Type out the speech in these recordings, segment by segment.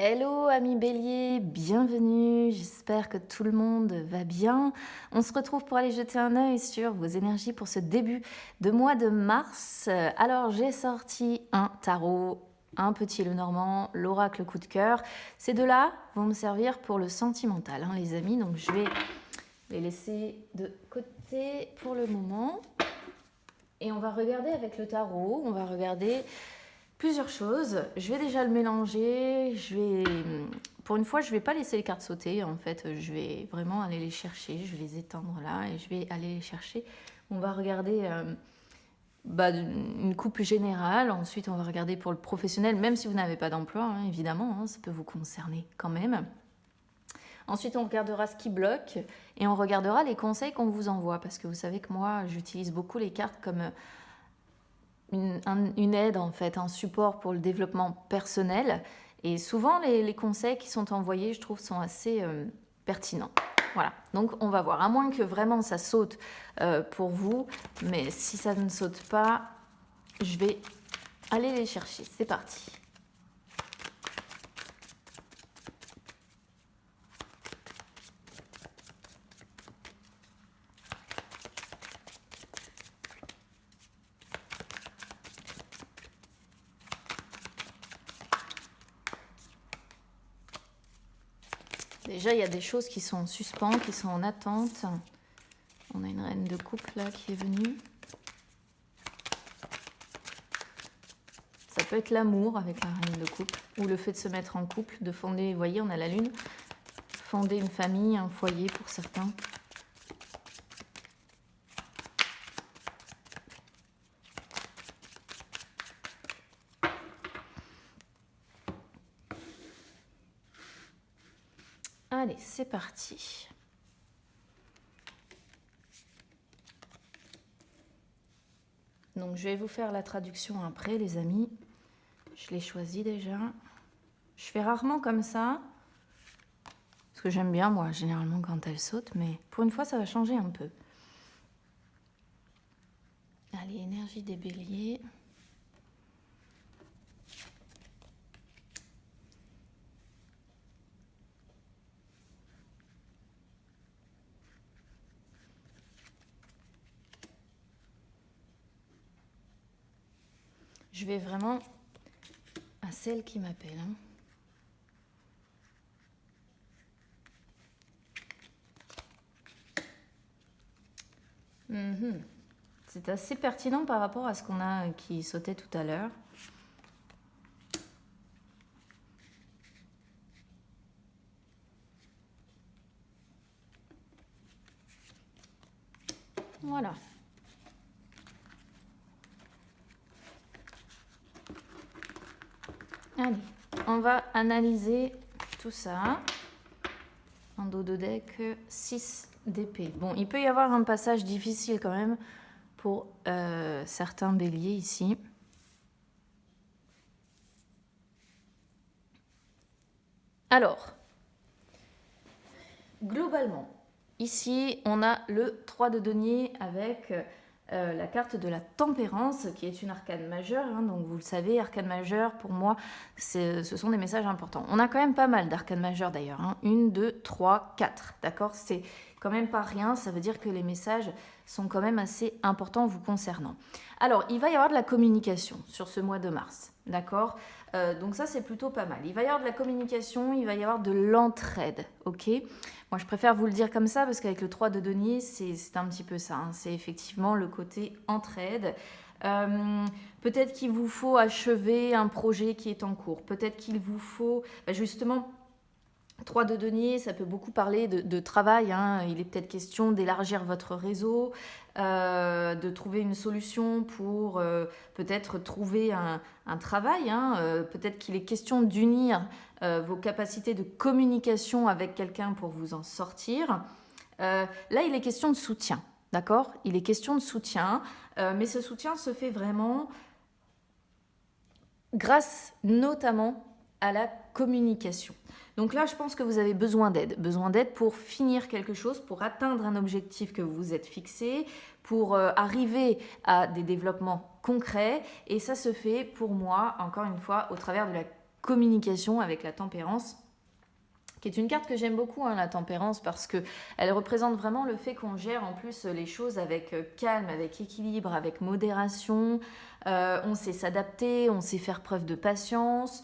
Hello amis bélier, bienvenue, j'espère que tout le monde va bien. On se retrouve pour aller jeter un œil sur vos énergies pour ce début de mois de mars. Alors j'ai sorti un tarot, un petit Lenormand, l'oracle coup de cœur. Ces deux-là vont me servir pour le sentimental, les amis, donc je vais les laisser de côté pour le moment. Et on va regarder avec le tarot, on va regarder plusieurs choses. Je vais déjà le mélanger. Pour une fois, je ne vais pas laisser les cartes sauter. En fait, je vais vraiment aller les chercher. Je vais les éteindre là et je vais aller les chercher. On va regarder une coupe générale. Ensuite, on va regarder pour le professionnel, même si vous n'avez pas d'emploi, évidemment. Ça peut vous concerner quand même. Ensuite, on regardera ce qui bloque et on regardera les conseils qu'on vous envoie. Parce que vous savez que moi, j'utilise beaucoup les cartes comme une aide, en fait, un support pour le développement personnel. Et souvent, les conseils qui sont envoyés, je trouve, sont assez pertinents. Voilà, donc on va voir, à moins que vraiment ça saute pour vous. Mais si ça ne saute pas, je vais aller les chercher. C'est parti. Déjà, il y a des choses qui sont en suspens, qui sont en attente. On a une reine de coupe là qui est venue. Ça peut être l'amour avec la reine de coupe, ou le fait de se mettre en couple, de fonder, vous voyez, on a la lune, fonder une famille, un foyer pour certains. Allez, c'est parti. Donc, je vais vous faire la traduction après, les amis. Je l'ai choisi déjà. Je fais rarement comme ça, parce que j'aime bien, moi, généralement, quand elle saute. Mais pour une fois, ça va changer un peu. Allez, énergie des béliers. Je vais vraiment à celle qui m'appelle. C'est assez pertinent par rapport à ce qu'on a qui sautait tout à l'heure. Voilà. Allez, on va analyser tout ça. En dos de deck, 6 d'épée. Bon, il peut y avoir un passage difficile quand même pour certains béliers ici. Alors, globalement, ici, on a le 3 de denier avec la carte de la tempérance, qui est une arcane majeure. Donc, vous le savez, arcane majeure, pour moi, ce sont des messages importants. On a quand même pas mal d'arcanes majeures, d'ailleurs. 1, 2, 3, 4. D'accord ? C'est quand même pas rien. Ça veut dire que les messages sont quand même assez importants vous concernant. Alors, il va y avoir de la communication sur ce mois de mars. D'accord ? Donc ça, c'est plutôt pas mal. Il va y avoir de la communication, il va y avoir de l'entraide. Ok ? Moi, je préfère vous le dire comme ça parce qu'avec le 3 de denier, c'est un petit peu ça. C'est effectivement le côté entraide. Peut-être qu'il vous faut achever un projet qui est en cours. Peut-être qu'il vous faut justement 3 de denier, ça peut beaucoup parler de travail. Il est peut-être question d'élargir votre réseau, de trouver une solution pour peut-être trouver un travail. Peut-être qu'il est question d'unir vos capacités de communication avec quelqu'un pour vous en sortir. Là, il est question de soutien, d'accord ? Il est question de soutien, mais ce soutien se fait vraiment grâce notamment à la communication. Donc là, je pense que vous avez besoin d'aide pour finir quelque chose, pour atteindre un objectif que vous vous êtes fixé, pour arriver à des développements concrets. Et ça se fait pour moi, encore une fois, au travers de la communication avec la tempérance, qui est une carte que j'aime beaucoup, hein, la tempérance, parce qu'elle représente vraiment le fait qu'on gère en plus les choses avec calme, avec équilibre, avec modération. On sait s'adapter, on sait faire preuve de patience.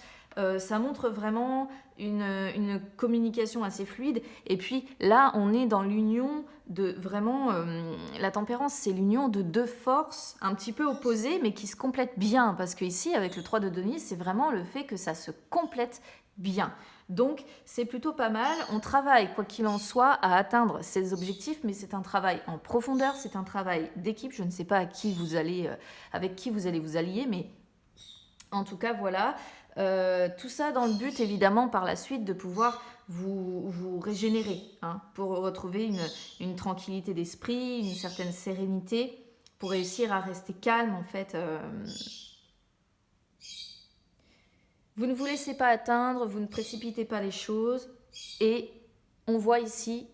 Ça montre vraiment une communication assez fluide. Et puis là, on est dans l'union de vraiment... la tempérance, c'est l'union de deux forces un petit peu opposées, mais qui se complètent bien. Parce qu'ici, avec le 3 de denier, c'est vraiment le fait que ça se complète bien. Donc, c'est plutôt pas mal. On travaille, quoi qu'il en soit, à atteindre ces objectifs, mais c'est un travail en profondeur, c'est un travail d'équipe. Je ne sais pas avec qui vous allez vous allier, mais en tout cas, voilà. Tout ça dans le but, évidemment, par la suite, de pouvoir vous régénérer, hein, pour retrouver une tranquillité d'esprit, une certaine sérénité, pour réussir à rester calme, en fait. Vous ne vous laissez pas atteindre, vous ne précipitez pas les choses, et on voit ici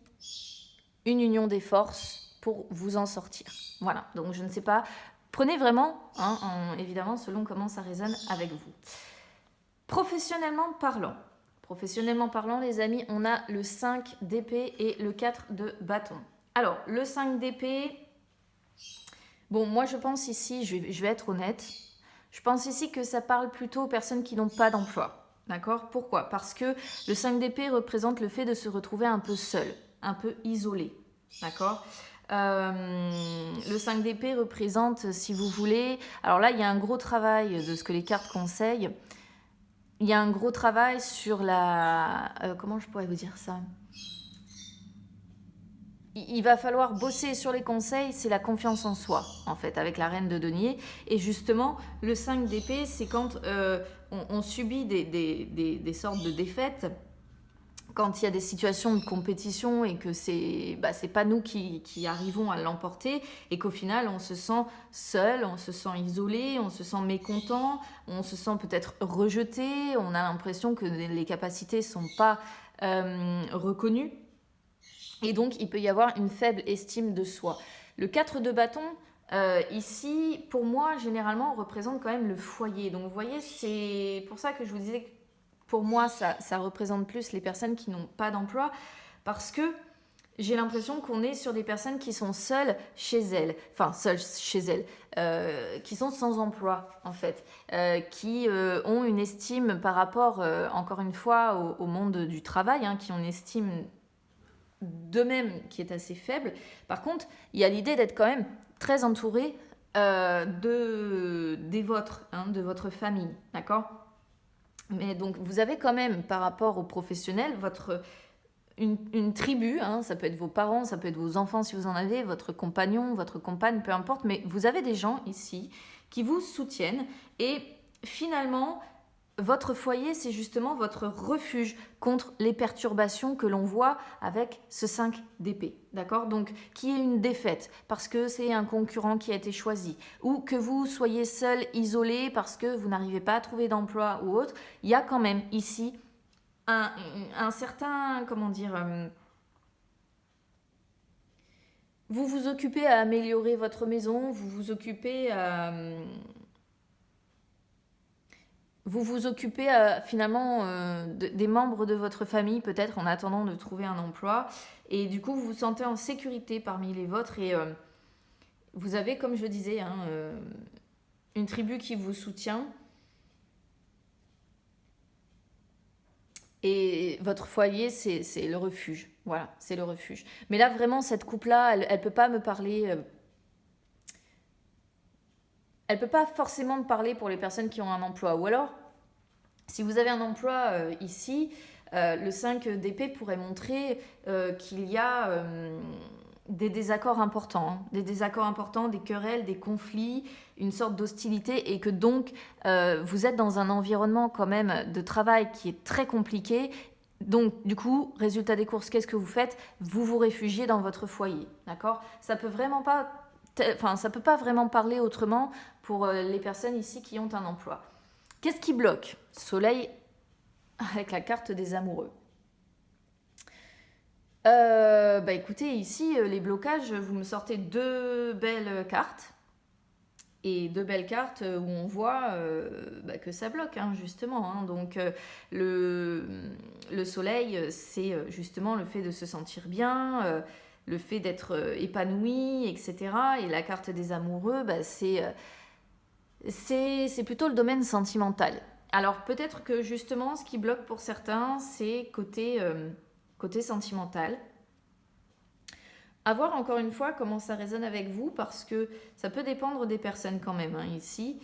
une union des forces pour vous en sortir. Voilà, donc je ne sais pas, prenez vraiment, hein, évidemment, selon comment ça résonne avec vous. Professionnellement parlant, les amis, on a le 5 d'épée et le 4 de bâton. Alors, le 5 d'épée, bon, moi je pense ici, je vais être honnête, je pense ici que ça parle plutôt aux personnes qui n'ont pas d'emploi. D'accord ? Pourquoi ? Parce que le 5 d'épée représente le fait de se retrouver un peu seul, un peu isolé. D'accord ? Le 5 d'épée représente, si vous voulez... Alors là, il y a un gros travail de ce que les cartes conseillent. Il y a un gros travail sur la... comment je pourrais vous dire ça ? Il va falloir bosser sur les conseils, c'est la confiance en soi, en fait, avec la reine de denier. Et justement, le 5 d'épée, c'est quand on subit des sortes de défaites, quand il y a des situations de compétition et que c'est pas nous qui arrivons à l'emporter, et qu'au final, on se sent seul, on se sent isolé, on se sent mécontent, on se sent peut-être rejeté, on a l'impression que les capacités ne sont pas reconnues. Et donc, il peut y avoir une faible estime de soi. Le 4 de bâton, ici, pour moi, généralement, représente quand même le foyer. Donc, vous voyez, c'est pour ça que je vous disais que pour moi, ça représente plus les personnes qui n'ont pas d'emploi, parce que j'ai l'impression qu'on est sur des personnes qui sont seules chez elles, qui sont sans emploi, en fait, qui ont une estime par rapport, encore une fois, au monde du travail, hein, qui ont une estime d'eux-mêmes qui est assez faible. Par contre, il y a l'idée d'être quand même très entouré des vôtres, hein, de votre famille, d'accord ? Mais donc, vous avez quand même, par rapport aux professionnels, une tribu, hein, ça peut être vos parents, ça peut être vos enfants si vous en avez, votre compagnon, votre compagne, peu importe, mais vous avez des gens ici qui vous soutiennent, et finalement, votre foyer, c'est justement votre refuge contre les perturbations que l'on voit avec ce 5 d'épée, d'accord ? Donc, qui est une défaite parce que c'est un concurrent qui a été choisi, ou que vous soyez seul, isolé parce que vous n'arrivez pas à trouver d'emploi ou autre, il y a quand même ici un certain, comment dire... vous vous occupez à améliorer votre maison, vous vous occupez à... finalement des membres de votre famille, peut-être en attendant de trouver un emploi. Et du coup, vous vous sentez en sécurité parmi les vôtres. Et vous avez, comme je disais, hein, une tribu qui vous soutient. Et votre foyer, c'est le refuge. Voilà, c'est le refuge. Mais là, vraiment, cette coupe-là, elle ne peut pas me parler... elle ne peut pas forcément me parler pour les personnes qui ont un emploi. Ou alors, si vous avez un emploi ici, le 5 d'épée pourrait montrer qu'il y a des désaccords importants. Hein, des désaccords importants, des querelles, des conflits, une sorte d'hostilité, et que donc vous êtes dans un environnement quand même de travail qui est très compliqué. Donc, du coup, résultat des courses, qu'est-ce que vous faites ? Vous vous réfugiez dans votre foyer, d'accord ? Ça peut pas vraiment parler autrement pour les personnes ici qui ont un emploi. Qu'est-ce qui bloque ? Soleil avec la carte des amoureux. Écoutez, ici, les blocages, vous me sortez deux belles cartes. Et deux belles cartes où on voit que ça bloque, hein, justement. Hein. Donc, le soleil, c'est justement le fait de se sentir bien, le fait d'être épanoui, etc. Et la carte des amoureux, c'est plutôt le domaine sentimental. Alors, peut-être que justement, ce qui bloque pour certains, c'est côté sentimental. À voir encore une fois comment ça résonne avec vous, parce que ça peut dépendre des personnes quand même, hein, ici.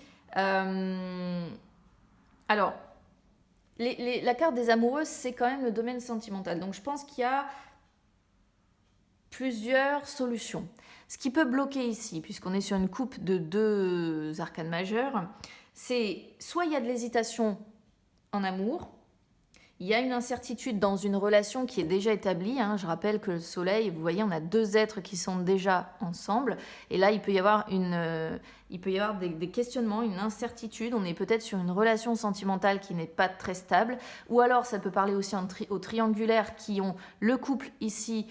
Alors, la carte des amoureux, c'est quand même le domaine sentimental. Donc je pense qu'il y a plusieurs solutions. Ce qui peut bloquer ici, puisqu'on est sur une coupe de 2 arcanes majeures, c'est soit il y a de l'hésitation en amour, il y a une incertitude dans une relation qui est déjà établie. Hein. Je rappelle que le soleil, vous voyez, on a 2 êtres qui sont déjà ensemble. Et là, il peut y avoir des questionnements, une incertitude. On est peut-être sur une relation sentimentale qui n'est pas très stable. Ou alors, ça peut parler aussi aux triangulaires qui ont le couple ici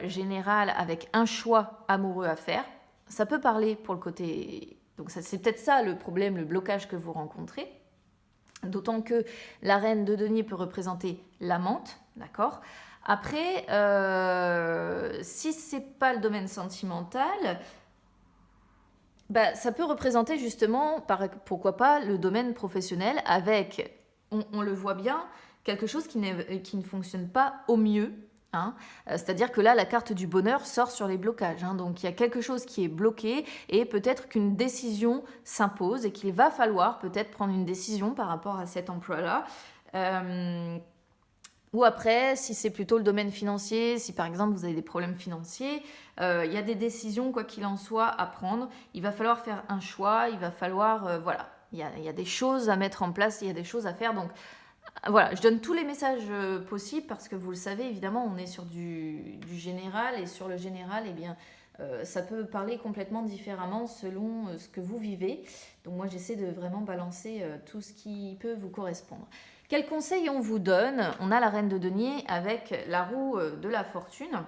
général avec un choix amoureux à faire. Ça peut parler pour le côté... Donc c'est peut-être ça le problème, le blocage que vous rencontrez. D'autant que la reine de denier peut représenter l'amante, d'accord ? Après, si ce n'est pas le domaine sentimental, ça peut représenter justement, pourquoi pas, le domaine professionnel avec, on le voit bien, quelque chose qui ne fonctionne pas au mieux. Hein. C'est-à-dire que là, la carte du bonheur sort sur les blocages. Hein. Donc, il y a quelque chose qui est bloqué et peut-être qu'une décision s'impose et qu'il va falloir peut-être prendre une décision par rapport à cet emploi-là. Ou après, si c'est plutôt le domaine financier, si par exemple vous avez des problèmes financiers, il y a des décisions, quoi qu'il en soit, à prendre. Il va falloir faire un choix, il va falloir... voilà, il y a des choses à mettre en place, il y a des choses à faire. Donc, voilà, je donne tous les messages possibles parce que vous le savez, évidemment, on est sur du général et sur le général, eh bien, ça peut parler complètement différemment selon ce que vous vivez. Donc moi, j'essaie de vraiment balancer tout ce qui peut vous correspondre. Quels conseils on vous donne ? On a la reine de denier avec la roue de la fortune.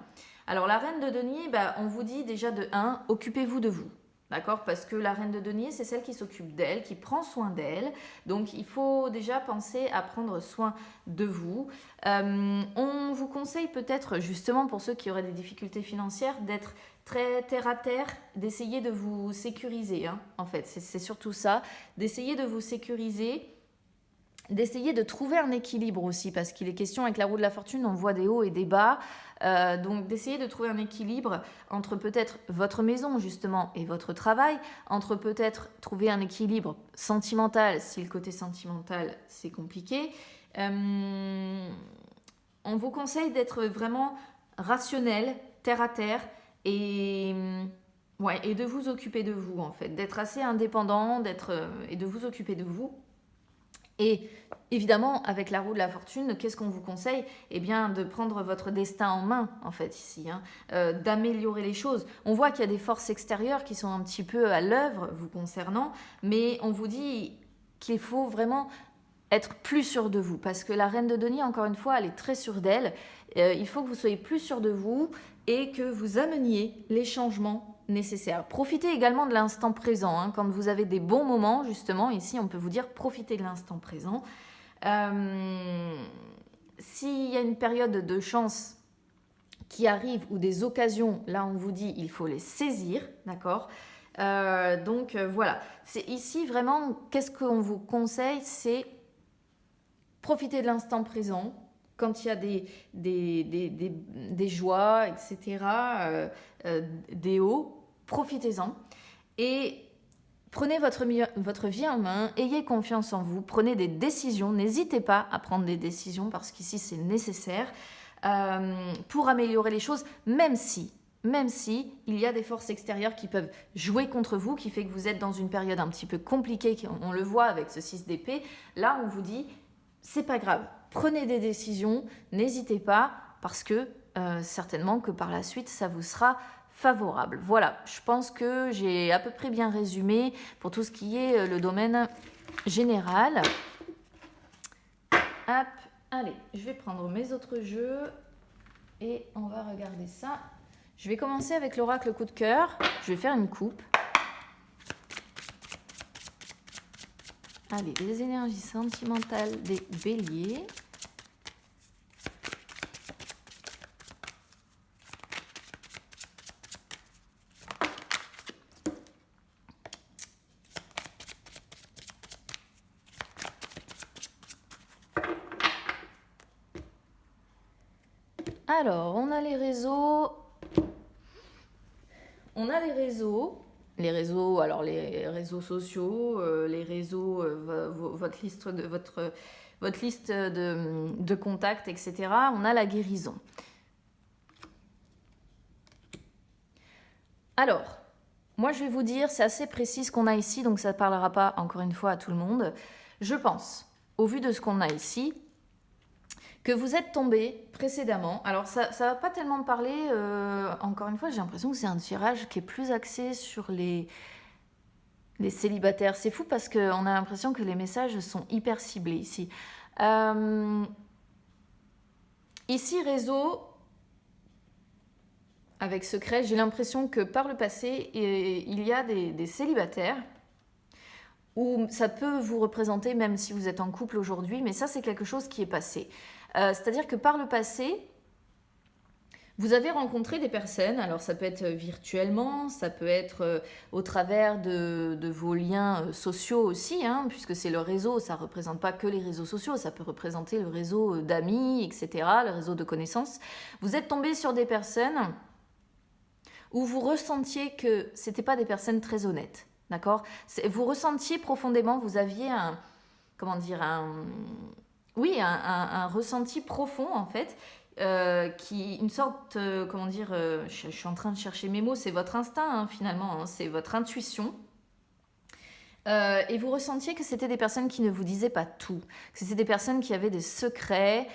Alors la reine de denier, on vous dit déjà de 1, occupez-vous de vous. D'accord ? Parce que la reine de denier, c'est celle qui s'occupe d'elle, qui prend soin d'elle. Donc, il faut déjà penser à prendre soin de vous. On vous conseille peut-être, justement, pour ceux qui auraient des difficultés financières, d'être très terre à terre, d'essayer de vous sécuriser. Hein, en fait, c'est surtout ça. D'essayer de vous sécuriser, d'essayer de trouver un équilibre aussi, parce qu'il est question avec la roue de la fortune, on voit des hauts et des bas. Donc d'essayer de trouver un équilibre entre peut-être votre maison justement et votre travail, entre peut-être trouver un équilibre sentimental, si le côté sentimental c'est compliqué. On vous conseille d'être vraiment rationnel, terre à terre et de vous occuper de vous en fait, d'être assez indépendant, et de vous occuper de vous. Et évidemment, avec la roue de la fortune, qu'est-ce qu'on vous conseille ? Eh bien, de prendre votre destin en main, en fait, ici, hein, d'améliorer les choses. On voit qu'il y a des forces extérieures qui sont un petit peu à l'œuvre vous concernant, mais on vous dit qu'il faut vraiment être plus sûr de vous, parce que la reine de denier, encore une fois, elle est très sûre d'elle. Il faut que vous soyez plus sûr de vous et que vous ameniez les changements nécessaires. Profitez également de l'instant présent. Hein, quand vous avez des bons moments, justement, ici, on peut vous dire profitez de l'instant présent. S'il y a une période de chance qui arrive ou des occasions, là, on vous dit il faut les saisir, d'accord ? Donc, voilà. C'est ici, vraiment, qu'est-ce qu'on vous conseille ? C'est profiter de l'instant présent, quand il y a des joies, etc., des hauts, profitez-en. Et prenez votre vie en main, ayez confiance en vous, prenez des décisions, n'hésitez pas à prendre des décisions parce qu'ici c'est nécessaire pour améliorer les choses, même si il y a des forces extérieures qui peuvent jouer contre vous, qui fait que vous êtes dans une période un petit peu compliquée, on le voit avec ce 6 d'épée, là on vous dit c'est pas grave, prenez des décisions, n'hésitez pas parce que certainement que par la suite ça vous sera favorable. Voilà, je pense que j'ai à peu près bien résumé pour tout ce qui est le domaine général. Hop, allez, je vais prendre mes autres jeux et on va regarder ça. Je vais commencer avec l'oracle coup de cœur. Je vais faire une coupe. Allez, les énergies sentimentales des béliers. Alors, on a les réseaux. Les réseaux sociaux, les réseaux, votre liste de contacts, etc. On a la guérison. Alors, moi je vais vous dire, c'est assez précis ce qu'on a ici, donc ça ne parlera pas encore une fois à tout le monde. Je pense, au vu de ce qu'on a ici, que vous êtes tombé précédemment. Alors ça ne va pas tellement parler, encore une fois, j'ai l'impression que c'est un tirage qui est plus axé sur les célibataires. C'est fou parce qu'on a l'impression que les messages sont hyper ciblés ici. Ici, réseau avec secret, j'ai l'impression que par le passé, il y a des célibataires où ça peut vous représenter même si vous êtes en couple aujourd'hui, mais ça c'est quelque chose qui est passé. C'est-à-dire que par le passé, vous avez rencontré des personnes, alors ça peut être virtuellement, ça peut être au travers de vos liens sociaux aussi, hein, puisque c'est le réseau, ça ne représente pas que les réseaux sociaux, ça peut représenter le réseau d'amis, etc., le réseau de connaissances. Vous êtes tombé sur des personnes où vous ressentiez que ce n'étaient pas des personnes très honnêtes, d'accord ? Vous ressentiez profondément, vous aviez un ressenti profond en fait, une sorte, je suis en train de chercher mes mots, c'est votre instinct hein, finalement, hein, c'est votre intuition. Et vous ressentiez que c'était des personnes qui ne vous disaient pas tout, que c'était des personnes qui avaient des secrets,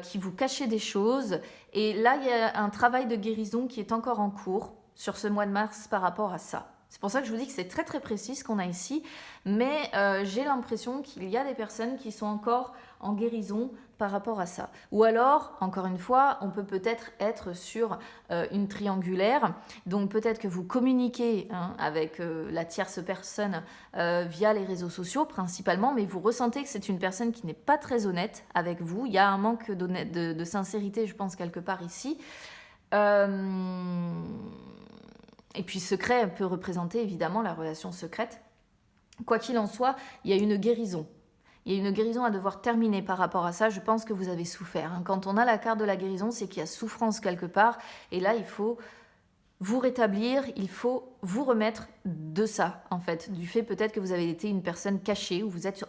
qui vous cachaient des choses. Et là, il y a un travail de guérison qui est encore en cours sur ce mois de mars par rapport à ça. C'est pour ça que je vous dis que c'est très très précis ce qu'on a ici, mais j'ai l'impression qu'il y a des personnes qui sont encore en guérison par rapport à ça. Ou alors, encore une fois, on peut peut-être être sur une triangulaire, donc peut-être que vous communiquez hein, avec la tierce personne via les réseaux sociaux principalement, mais vous ressentez que c'est une personne qui n'est pas très honnête avec vous. Il y a un manque de sincérité, je pense, quelque part ici. Et puis secret peut représenter évidemment la relation secrète. Quoi qu'il en soit, il y a une guérison. Il y a une guérison à devoir terminer par rapport à ça. Je pense que vous avez souffert. Quand on a la carte de la guérison, c'est qu'il y a souffrance quelque part. Et là, il faut vous rétablir, il faut vous remettre de ça, en fait. Du fait peut-être que vous avez été une personne cachée, ou vous êtes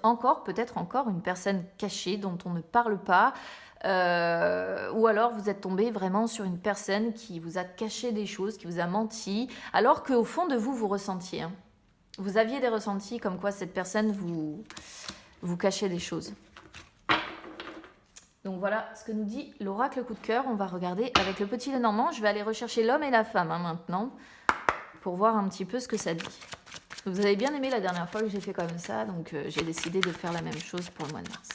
peut-être encore une personne cachée dont on ne parle pas. Ou alors vous êtes tombé vraiment sur une personne qui vous a caché des choses, qui vous a menti, alors qu'au fond de vous, vous ressentiez. Hein. Vous aviez des ressentis comme quoi cette personne vous cachait des choses. Donc voilà ce que nous dit l'oracle coup de cœur. On va regarder avec le petit Lenormand. Je vais aller rechercher l'homme et la femme hein, maintenant pour voir un petit peu ce que ça dit. Vous avez bien aimé la dernière fois que j'ai fait comme ça, donc j'ai décidé de faire la même chose pour le mois de mars.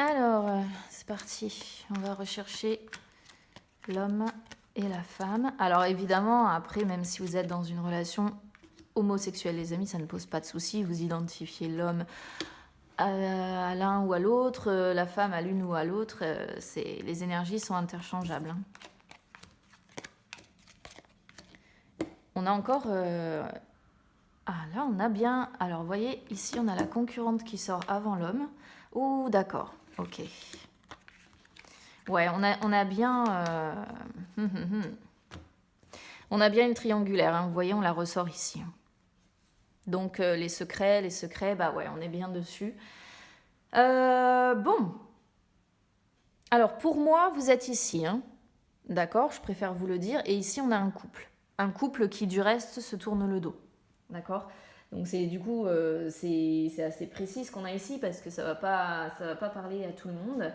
Alors, c'est parti. On va rechercher l'homme et la femme. Alors évidemment, après, même si vous êtes dans une relation homosexuelle, les amis, ça ne pose pas de souci. Vous identifiez l'homme à l'un ou à l'autre, la femme à l'une ou à l'autre. Les énergies sont interchangeables. Hein. On a encore... Ah, là, on a bien... Alors, vous voyez, ici, on a la concurrente qui sort avant l'homme. Ouh, d'accord. Ok. Ouais, on a bien... On a bien une triangulaire. Hein. Vous voyez, on la ressort ici. Donc, les secrets, bah ouais, on est bien dessus. Bon. Alors, pour moi, vous êtes ici. Hein. D'accord, je préfère vous le dire. Et ici, on a un couple. Un couple qui, du reste, se tourne le dos. D'accord ? Donc c'est du coup, c'est assez précis ce qu'on a ici parce que ça va pas parler à tout le monde.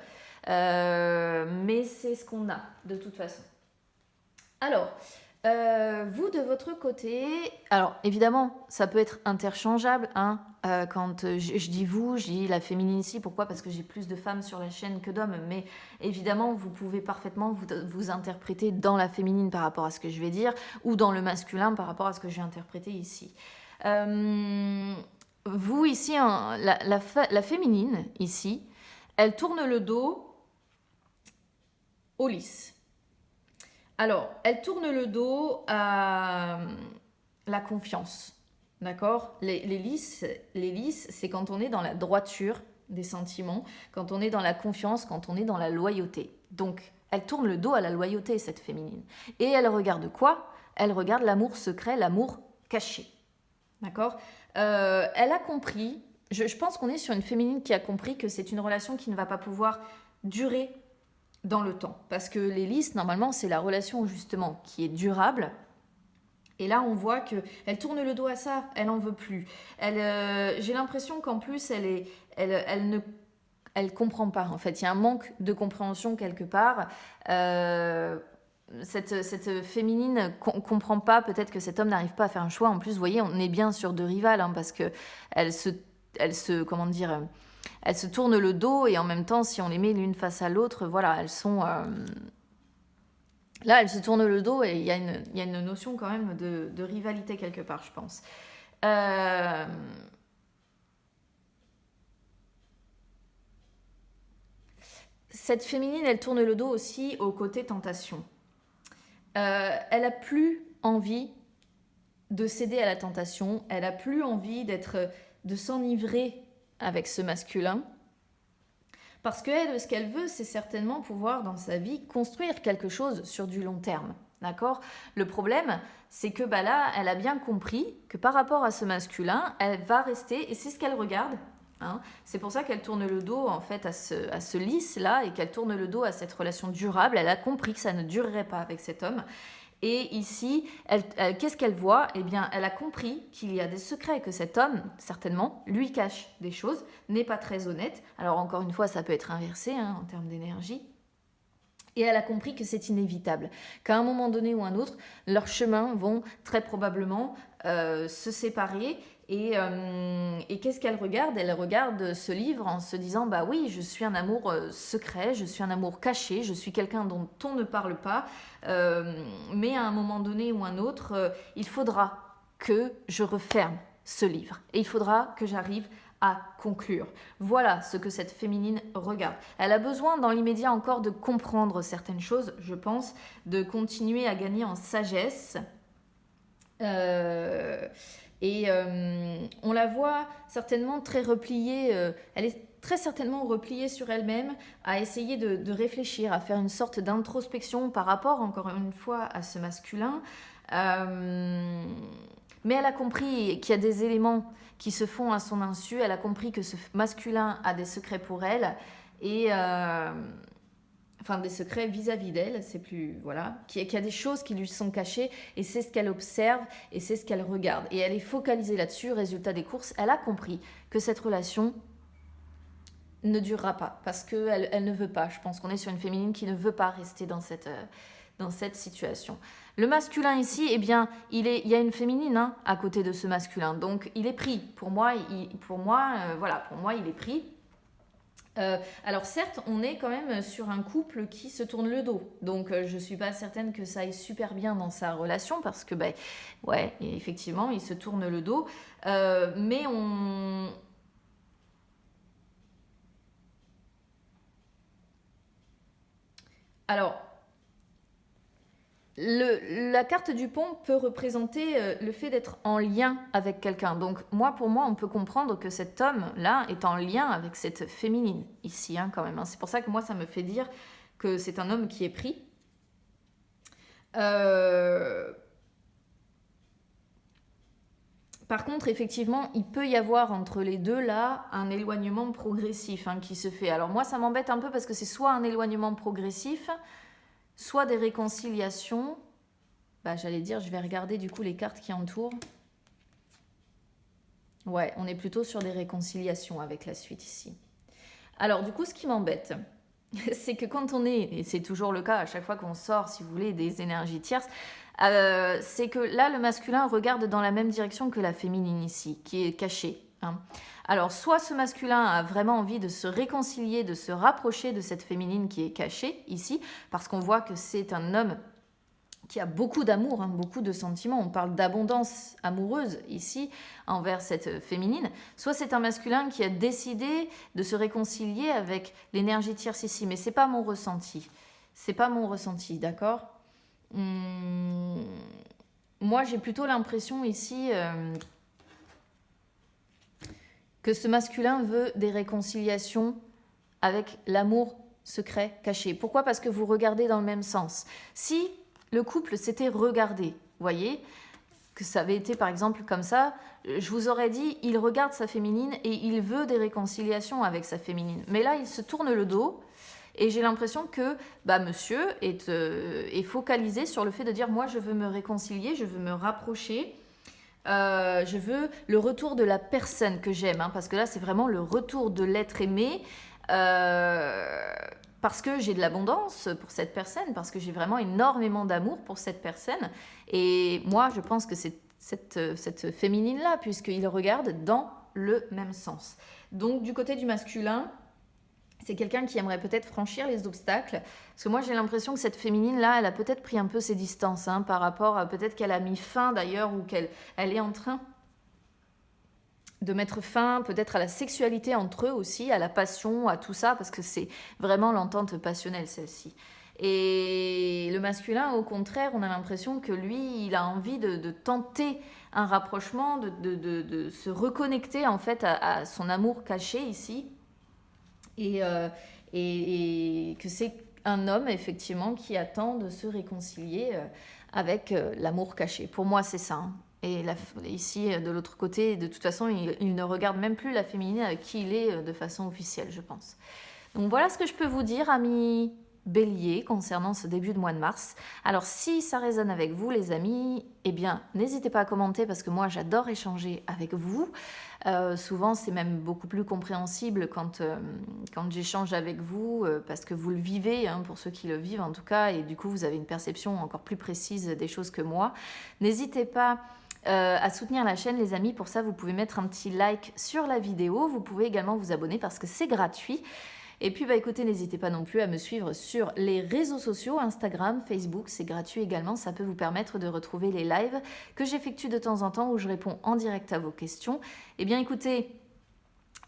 Mais c'est ce qu'on a de toute façon. Alors, vous de votre côté, alors évidemment, ça peut être interchangeable. Hein, quand je dis vous, je dis la féminine ici. Pourquoi? Parce que j'ai plus de femmes sur la chaîne que d'hommes. Mais évidemment, vous pouvez parfaitement vous interpréter dans la féminine par rapport à ce que je vais dire ou dans le masculin par rapport à ce que je vais interpréter ici. Vous ici, hein, la féminine ici, elle tourne le dos au lys. Alors, elle tourne le dos à la confiance, d'accord? Les lisses, c'est quand on est dans la droiture des sentiments, quand on est dans la confiance, quand on est dans la loyauté. Donc, elle tourne le dos à la loyauté, cette féminine. Et elle regarde quoi? Elle regarde l'amour secret, l'amour caché, d'accord? Elle a compris, je pense qu'on est sur une féminine qui a compris que c'est une relation qui ne va pas pouvoir durer dans le temps. Parce que les listes, normalement, c'est la relation justement qui est durable. Et là, on voit qu'elle tourne le dos à ça, elle n'en veut plus. J'ai l'impression qu'en plus, elle ne comprend pas. En fait, il y a un manque de compréhension quelque part. Cette féminine comprend pas, peut-être que cet homme n'arrive pas à faire un choix. En plus, vous voyez, on est bien sur deux rivales, hein, parce que elle se, comment dire, elles se tournent le dos et en même temps, si on les met l'une face à l'autre, voilà, elles sont... Là, elles se tournent le dos et il y a une notion quand même de rivalité quelque part, je pense. Cette féminine, elle tourne le dos aussi au côté tentation. Elle a plus envie de céder à la tentation, elle a plus envie de s'enivrer avec ce masculin. Parce qu'elle, ce qu'elle veut, c'est certainement pouvoir, dans sa vie, construire quelque chose sur du long terme. D'accord? Le problème, c'est que là, elle a bien compris que par rapport à ce masculin, elle va rester, et c'est ce qu'elle regarde. Hein, c'est pour ça qu'elle tourne le dos en fait à ce lys-là et qu'elle tourne le dos à cette relation durable. Elle a compris que ça ne durerait pas avec cet homme. Et ici, qu'est-ce qu'elle voit? Eh bien, elle a compris qu'il y a des secrets, que cet homme, certainement, lui cache des choses, n'est pas très honnête. Alors, encore une fois, ça peut être inversé hein, en termes d'énergie. Et elle a compris que c'est inévitable, qu'à un moment donné ou un autre, leurs chemins vont très probablement se séparer. Et qu'est-ce qu'elle regarde? Elle regarde ce livre en se disant, bah oui, je suis un amour secret, je suis un amour caché, je suis quelqu'un dont on ne parle pas, mais à un moment donné ou un autre, il faudra que je referme ce livre. Et il faudra que j'arrive à conclure. Voilà ce que cette féminine regarde. Elle a besoin dans l'immédiat encore de comprendre certaines choses, je pense, de continuer à gagner en sagesse. On la voit certainement très repliée, elle est très certainement repliée sur elle-même, à essayer de réfléchir, à faire une sorte d'introspection par rapport, encore une fois, à ce masculin. Mais elle a compris qu'il y a des éléments qui se font à son insu, elle a compris que ce masculin a des secrets pour elle, et... enfin des secrets vis-à-vis d'elle, c'est plus voilà, qu'il y a des choses qui lui sont cachées et c'est ce qu'elle observe et c'est ce qu'elle regarde et elle est focalisée là-dessus. Résultat des courses, elle a compris que cette relation ne durera pas parce qu'elle elle ne veut pas. Je pense qu'on est sur une féminine qui ne veut pas rester dans cette situation. Le masculin ici, eh bien, il y a une féminine hein, à côté de ce masculin, donc il est pris. Pour moi, il est pris. Alors certes, on est quand même sur un couple qui se tourne le dos. Donc je suis pas certaine que ça aille super bien dans sa relation parce que ouais, effectivement, il se tourne le dos. Mais on... Alors, la carte du pont peut représenter le fait d'être en lien avec quelqu'un. Donc pour moi, on peut comprendre que cet homme-là est en lien avec cette féminine ici, hein, quand même. Hein. C'est pour ça que moi, ça me fait dire que c'est un homme qui est pris. Par contre, effectivement, il peut y avoir entre les deux là un éloignement progressif hein, qui se fait. Alors moi, ça m'embête un peu parce que c'est soit un éloignement progressif, soit des réconciliations. J'allais dire, je vais regarder du coup les cartes qui entourent. Ouais, on est plutôt sur des réconciliations avec la suite ici. Alors du coup, ce qui m'embête, c'est que quand on est, et c'est toujours le cas à chaque fois qu'on sort, si vous voulez, des énergies tierces, c'est que là, le masculin regarde dans la même direction que la féminine ici, qui est cachée, hein. Alors, soit ce masculin a vraiment envie de se réconcilier, de se rapprocher de cette féminine qui est cachée ici, parce qu'on voit que c'est un homme qui a beaucoup d'amour, hein, beaucoup de sentiments. On parle d'abondance amoureuse ici envers cette féminine. Soit c'est un masculin qui a décidé de se réconcilier avec l'énergie tierce ici, mais c'est pas mon ressenti. C'est pas mon ressenti, d'accord. Moi, j'ai plutôt l'impression ici que ce masculin veut des réconciliations avec l'amour secret caché. Pourquoi? Parce que vous regardez dans le même sens. Si le couple s'était regardé, voyez, que ça avait été par exemple comme ça, je vous aurais dit, il regarde sa féminine et il veut des réconciliations avec sa féminine. Mais là, il se tourne le dos et j'ai l'impression que monsieur est focalisé sur le fait de dire, moi, je veux me réconcilier, je veux me rapprocher. Je veux le retour de la personne que j'aime, hein, parce que là, c'est vraiment le retour de l'être aimé. Parce que j'ai de l'abondance pour cette personne, parce que j'ai vraiment énormément d'amour pour cette personne. Et moi, je pense que c'est cette féminine-là, puisqu'il regarde dans le même sens. Donc, du côté du masculin, c'est quelqu'un qui aimerait peut-être franchir les obstacles. Parce que moi, j'ai l'impression que cette féminine-là, elle a peut-être pris un peu ses distances, hein, par rapport à peut-être qu'elle a mis fin d'ailleurs, ou qu'elle est en train de mettre fin peut-être à la sexualité entre eux aussi, à la passion, à tout ça, parce que c'est vraiment l'entente passionnelle, celle-ci. Et le masculin, au contraire, on a l'impression que lui, il a envie de tenter un rapprochement, de se reconnecter en fait à son amour caché ici. Et que c'est un homme, effectivement, qui attend de se réconcilier avec l'amour caché. Pour moi, c'est ça, hein. Et ici, de l'autre côté, de toute façon, il ne regarde même plus la féminine avec qui il est de façon officielle, je pense. Donc voilà ce que je peux vous dire, amis Bélier, concernant ce début de mois de mars. Alors si ça résonne avec vous, les amis, eh bien, n'hésitez pas à commenter parce que moi, j'adore échanger avec vous. Souvent, c'est même beaucoup plus compréhensible quand j'échange avec vous parce que vous le vivez, hein, pour ceux qui le vivent en tout cas, et du coup, vous avez une perception encore plus précise des choses que moi. N'hésitez pas à soutenir la chaîne, les amis. Pour ça, vous pouvez mettre un petit like sur la vidéo. Vous pouvez également vous abonner parce que c'est gratuit. Et puis, écoutez, n'hésitez pas non plus à me suivre sur les réseaux sociaux, Instagram, Facebook, c'est gratuit également. Ça peut vous permettre de retrouver les lives que j'effectue de temps en temps où je réponds en direct à vos questions. Eh bien, écoutez,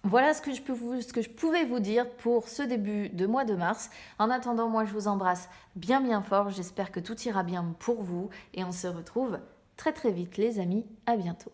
voilà ce que je pouvais vous dire pour ce début de mois de mars. En attendant, moi, je vous embrasse bien, bien fort. J'espère que tout ira bien pour vous et on se retrouve très, très vite, les amis. À bientôt.